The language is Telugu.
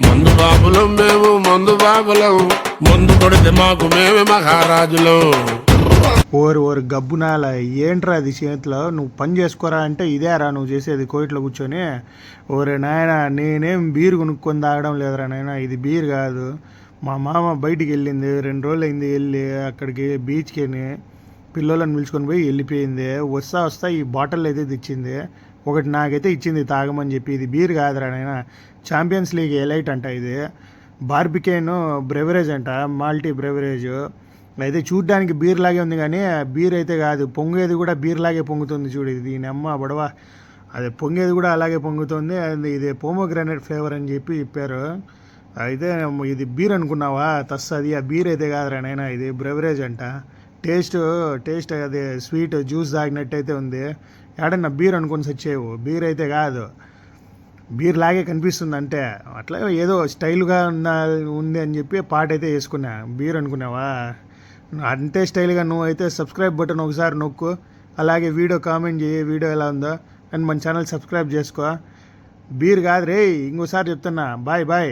మందు బాబులం మేము, మందు బాబులం, మందు కొడితే మాకు మేమే మహారాజులం. ఓరి గబ్బునాల ఏంట్రా అది చేతిలో, నువ్వు పని చేసుకోరా అంటే ఇదేరా నువ్వు చేసేది కోయిట్లో కూర్చొని. ఓరే నాయన, నేనేం బీర్ కొనుక్కొని తాగడం లేదురా నాయన, ఇది బీర్ కాదు. మా మామ బయటికి వెళ్ళింది, 2 రోజులు అయింది వెళ్ళి అక్కడికి బీచ్కి, పిల్లలను పిలుచుకొని పోయి వెళ్ళిపోయింది. వస్తా ఈ బాటిల్ అయితే తెచ్చింది, ఒకటి నాకైతే ఇచ్చింది తాగమని చెప్పి. ఇది బీర్ కాదురా నాయన, ఛాంపియన్స్ లీగ్ ఎలైట్ అంట ఇది, బార్బికేన్ బ్రెవరేజ్ అంట, మాల్టీ బ్రెవరేజ్. అయితే చూడ్డానికి బీర్ లాగే ఉంది కానీ బీర్ అయితే కాదు, పొంగేది కూడా బీర్ లాగే పొంగుతుంది చూడు. దీని అమ్మ బడవా, అదే పొంగేది కూడా అలాగే పొంగుతుంది. ఇది పోమోగ్రానైట్ ఫ్లేవర్ అని చెప్పి చెప్పారు. అయితే ఇది బీర్ అనుకున్నావా, తస్సది ఆ బీర్ అయితే కాదురా నాయనా, ఇది బ్రెవరేజ్ అంట. టేస్ట్ అదే స్వీట్ జ్యూస్ తాగినట్టు అయితే ఉంది. ఏడన్నా బీర్ అనుకుని సచ్చేవు, బీర్ అయితే కాదు, బీర్ లాగే కనిపిస్తుంది అంటే. అట్లా ఏదో స్టైల్గా ఉంది అని చెప్పి పాట అయితే వేసుకున్నా, బీర్ అనుకున్నావా. అంతే స్టైల్గా నువ్వు అయితే సబ్స్క్రైబ్ బటన్ ఒకసారి నొక్కు, అలాగే వీడియో కామెంట్ చేయి వీడియో ఎలా ఉందో, అండ్ మన ఛానల్ సబ్స్క్రైబ్ చేసుకో. బీర్ కాదు రే, ఇంకోసారి చెప్తున్నా. బాయ్.